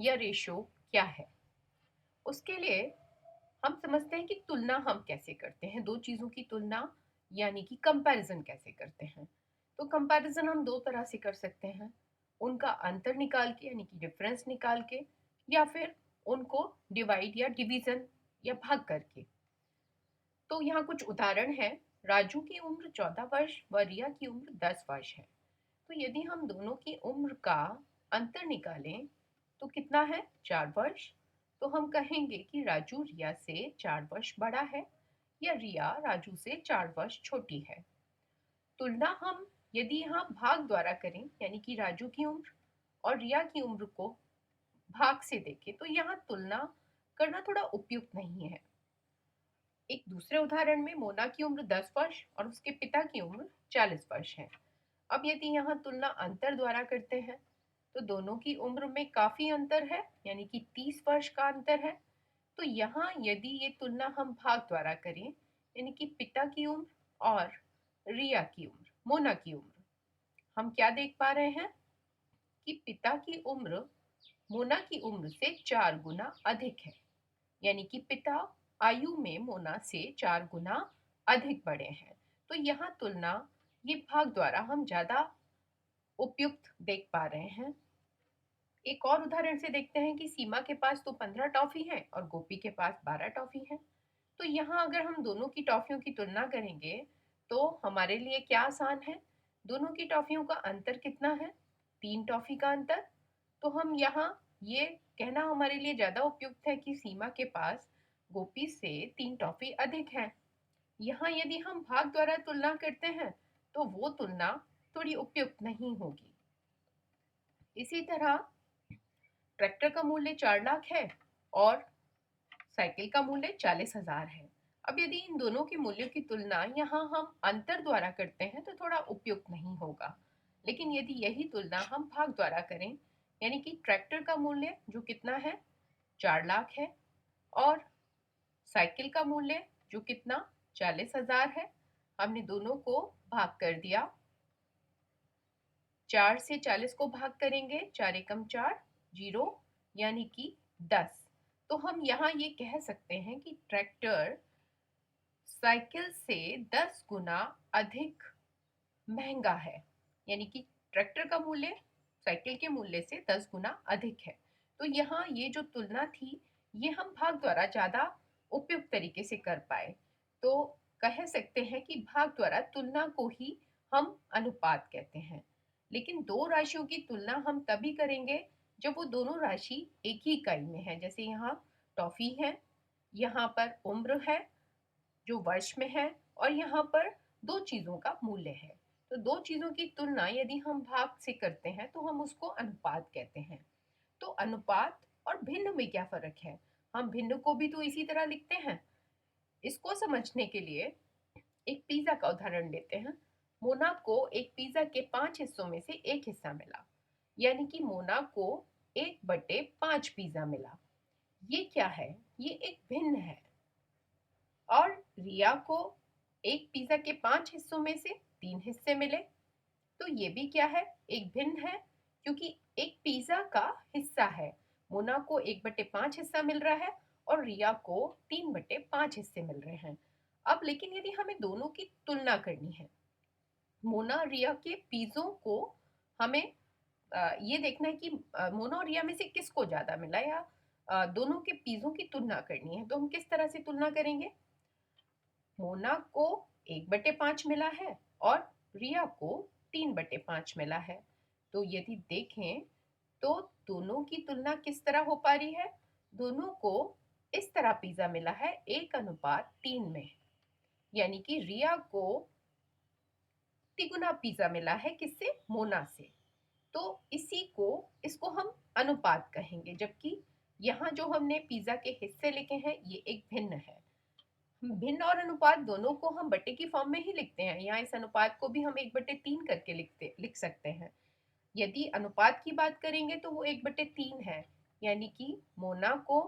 या रेशो क्या है? उसके लिए हम समझते हैं कि तुलना हम कैसे करते हैं, दो चीज़ों की तुलना यानी कि कंपैरिजन कैसे करते हैं। तो कंपैरिजन हम दो तरह से कर सकते हैं, उनका अंतर निकाल के यानी कि डिफरेंस निकाल के, या फिर उनको डिवाइड या डिवीजन या भाग करके। तो यहाँ कुछ उदाहरण है। राजू की उम्र 14 वर्ष व रिया की उम्र 10 वर्ष है। तो यदि हम दोनों की उम्र का अंतर निकालें तो कितना है? 4 वर्ष। तो हम कहेंगे कि राजू रिया से 4 वर्ष बड़ा है या रिया राजू से 4 वर्ष छोटी है। तुलना हम यदि यहाँ भाग द्वारा करें यानी कि राजू की उम्र और रिया की उम्र को भाग से देखें तो यहाँ तुलना करना थोड़ा उपयुक्त नहीं है। एक दूसरे उदाहरण में मोना की उम्र 10 वर्ष और उसके पिता की उम्र 40 वर्ष है। अब यदि यहाँ तुलना अंतर द्वारा करते हैं तो दोनों की उम्र में काफी अंतर है यानी कि 30 वर्ष का अंतर है। तो यहाँ यदि ये तुलना हम भाग द्वारा करें यानी कि पिता की उम्र और रिया की उम्र, मोना की उम्र, हम क्या देख पा रहे हैं कि पिता की उम्र मोना की उम्र से 4 गुना अधिक है। यानी कि पिता आयु में मोना से 4 गुना अधिक बड़े हैं। तो यहाँ तुलना ये भाग द्वारा हम ज्यादा उपयुक्त देख पा रहे हैं। एक और उदाहरण से देखते हैं कि सीमा के पास तो 15 टॉफी हैं और गोपी के पास 12 टॉफी हैं। तो यहाँ अगर हम दोनों की टॉफियों की तुलना करेंगे तो हमारे लिए क्या आसान है? दोनों की टॉफियों का अंतर कितना है? 3 टॉफी का अंतर। तो हम यहाँ ये कहना हमारे लिए ज्यादा उपयुक्त है कि सीमा के पास गोपी से 3 टॉफी अधिक है। यहाँ यदि हम भाग द्वारा तुलना करते हैं तो वो तुलना थोड़ी उपयुक्त नहीं होगी। इसी तरह ट्रैक्टर का मूल्य 4 लाख है और साइकिल का मूल्य 40,000 है। अब यदि इन दोनों के मूल्यों की तुलना यहाँ हम अंतर द्वारा करते हैं तो थोड़ा उपयुक्त नहीं होगा। लेकिन यदि यही तुलना हम भाग द्वारा करें यानी कि ट्रैक्टर का मूल्य जो कितना है? 4 लाख है और साइकिल का मूल्य जो कितना? 40,000 है। हमने दोनों को भाग कर दिया। 4 से 40 को भाग करेंगे, 4 एकम 4, 0 यानी कि 10। तो हम यहाँ ये कह सकते हैं कि ट्रैक्टर साइकिल से 10 गुना अधिक महंगा है। यानी कि ट्रैक्टर का मूल्य साइकिल के मूल्य से 10 गुना अधिक है। तो यहाँ ये जो तुलना थी ये हम भाग द्वारा ज्यादा उपयुक्त तरीके से कर पाए। तो कह सकते हैं कि भाग द्वारा तुलना को ही हम अनुपात कहते हैं। लेकिन दो राशियों की तुलना हम तभी करेंगे जब वो दोनों राशि एक ही इकाई में है। जैसे यहाँ टॉफी है, यहाँ पर उम्र है जो वर्ष में है, और यहाँ पर दो चीजों का मूल्य है। तो दो चीजों की तुलना यदि हम भाग से करते हैं तो हम उसको अनुपात कहते हैं। तो अनुपात और भिन्न में क्या फर्क है? हम भिन्न को भी तो इसी तरह लिखते हैं। इसको समझने के लिए एक पिज्जा का उदाहरण लेते हैं। मोना को एक पिज्जा के 5 हिस्सों में से एक हिस्सा मिला, यानी कि मोना को 1/5 पिज्जा मिला। ये क्या है? ये एक भिन्न है। और रिया को एक पिज्जा के 5 हिस्सों में से 3 हिस्से मिले। तो ये भी क्या है? एक भिन्न है, क्योंकि एक पिज्जा का हिस्सा है। मोना को 1/5 हिस्सा मिल रहा है और रिया को 3/5 हिस्से मिल रहे हैं। अब लेकिन यदि हमें दोनों की तुलना करनी है, मोना और रिया के पिज्जों को हमें ये देखना है कि मोना और रिया में से किसको ज्यादा मिला, या दोनों के पिज्जों की तुलना करनी है। तो हम किस तरह से तुलना करेंगे? मोना को 1/5 मिला है और रिया को 3/5 मिला है। तो यदि देखें तो दोनों की तुलना किस तरह हो पा रही है? दोनों को इस तरह पिज्जा मिला है 1:3 में। यानी कि रिया को तिगुना पिज्जा मिला है किससे? मोना से। तो इसको हम अनुपात कहेंगे, जबकि यहाँ जो हमने पिज्जा के हिस्से लिखे हैं ये एक भिन्न है। भिन्न और अनुपात दोनों को हम बटे की फॉर्म में ही लिखते हैं। यहाँ इस अनुपात को भी हम 1/3 करके लिख सकते हैं। यदि अनुपात की बात करेंगे तो वो 1/3 है, यानी कि मोना को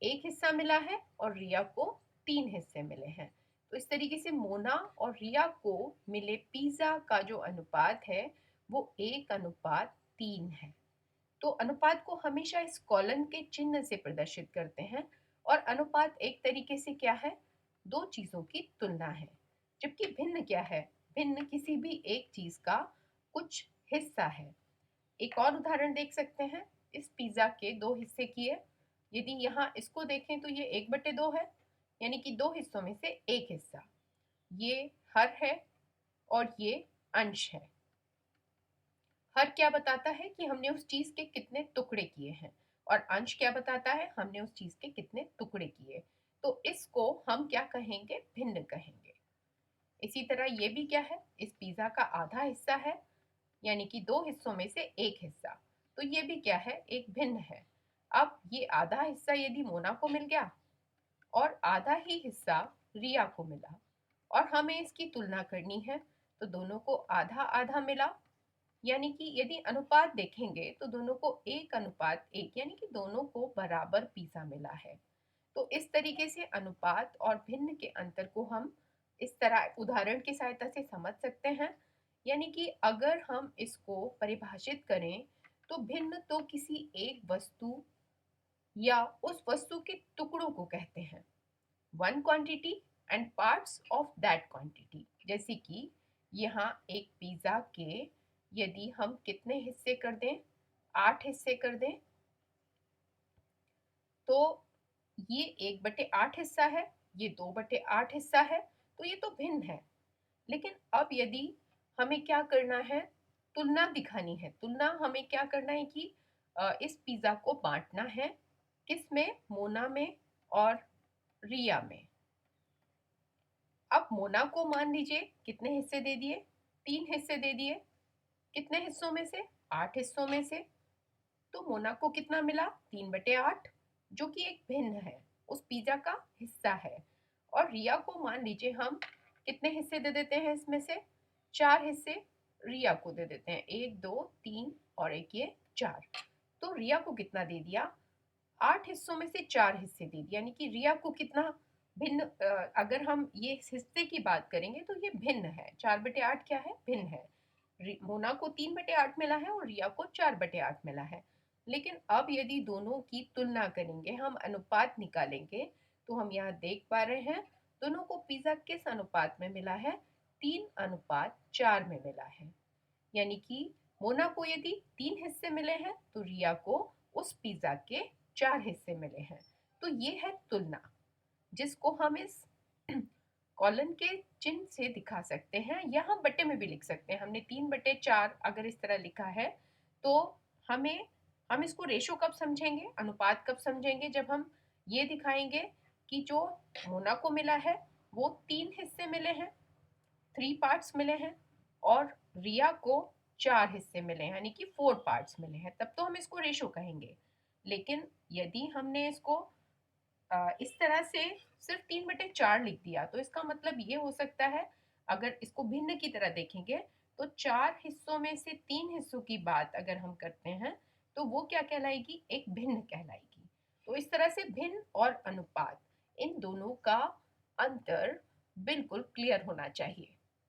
एक हिस्सा मिला है और रिया को 3 हिस्से मिले हैं। तो इस तरीके से मोना और रिया को मिले पिज्जा का जो अनुपात है वो 1:3 है। तो अनुपात को हमेशा इस कॉलन के चिन्ह से प्रदर्शित करते हैं। और अनुपात एक तरीके से क्या है, दो चीजों की तुलना है। जबकि भिन्न क्या है, भिन्न किसी भी एक चीज का कुछ हिस्सा है। एक और उदाहरण देख सकते हैं, इस पिज्जा के दो हिस्से किए। यदि यहाँ इसको देखें तो ये 1/2 है, यानी कि दो हिस्सों में से एक हिस्सा। ये हर है और ये अंश है। हर क्या बताता है कि हमने उस चीज के कितने टुकड़े किए हैं, और अंश क्या बताता है, हमने उस चीज के कितने टुकड़े किए। तो इसको हम क्या कहेंगे, भिन्न कहेंगे। इसी तरह ये भी क्या है, इस पिज्जा का आधा हिस्सा है, यानी कि दो हिस्सों में से एक हिस्सा। तो ये भी क्या है, एक भिन्न है। अब ये आधा हिस्सा यदि मोना को मिल गया और आधा ही हिस्सा रिया को मिला, और हमें इसकी तुलना करनी है, तो दोनों को आधा आधा मिला। यानी कि यदि अनुपात देखेंगे तो दोनों को 1:1, यानी कि दोनों को बराबर पिज्जा मिला है। तो इस तरीके से अनुपात और भिन्न के अंतर को हम इस तरह उदाहरण की सहायता से समझ सकते हैं। यानी कि अगर हम इसको परिभाषित करें, तो भिन्न तो किसी एक वस्तु या उस वस्तु के टुकड़ों को कहते हैं, one quantity and parts of that quantity. जैसे कि यहाँ एक पिज्जा के यदि हम कितने हिस्से कर दें, 8 हिस्से कर दें, तो ये 1/8 हिस्सा है, ये 2/8 हिस्सा है। तो ये तो भिन्न है। लेकिन अब यदि हमें क्या करना है, तुलना दिखानी है। तुलना हमें क्या करना है कि इस पिज्जा को बांटना है, किस में, मोना में और रिया में। अब मोना को मान लीजिए कितने हिस्से दे दिए, 3 हिस्से दे दिए। कितने हिस्सों में से, 8 हिस्सों में से। तो मोना को कितना मिला, 3/8, जो कि एक भिन्न है, उस पिज्जा का हिस्सा है। और रिया को मान लीजिए हम कितने हिस्से दे देते हैं, इसमें से 4 हिस्से रिया को दे देते हैं, 1 2 3 और एक ये 4। तो रिया को कितना दे दिया, 8 हिस्सों में से 4 हिस्से दे दिए। यानी कि रिया को कितना भिन्न, अगर हम ये इस हिस्से की बात करेंगे तो ये भिन्न है। 4/8 क्या है, भिन्न है। मोना को 3/8 मिला है और रिया को 4/8 मिला है। लेकिन अब यदि दोनों की तुलना करेंगे, हम अनुपात निकालेंगे, तो हम यहाँ देख पा रहे हैं दोनों को पिज्जा किस अनुपात में मिला है, 3:4 में मिला है। यानी कि मोना को यदि 3 हिस्से मिले हैं तो रिया को उस पिज्जा के 4 हिस्से मिले हैं। तो ये है तुलना, जिसको हम इस कॉलन के चिन्ह से दिखा सकते हैं, या हम बट्टे में भी लिख सकते हैं। हमने 3/4 अगर इस तरह लिखा है, तो हम इसको रेशो कब समझेंगे, अनुपात कब समझेंगे, जब हम ये दिखाएंगे कि जो मोना को मिला है वो 3 हिस्से मिले हैं, 3 पार्ट्स मिले हैं, और रिया को 4 हिस्से मिले हैं, यानी कि 4 पार्ट्स मिले हैं, तब तो हम इसको रेशो कहेंगे। लेकिन यदि हमने इसको इस तरह से सिर्फ 3/4 लिख दिया, तो इसका मतलब ये हो सकता है, अगर इसको भिन्न की तरह देखेंगे, तो 4 हिस्सों में से 3 हिस्सों की बात अगर हम करते हैं, तो वो क्या कहलाएगी, एक भिन्न कहलाएगी। तो इस तरह से भिन्न और अनुपात, इन दोनों का अंतर बिल्कुल क्लियर होना चाहिए।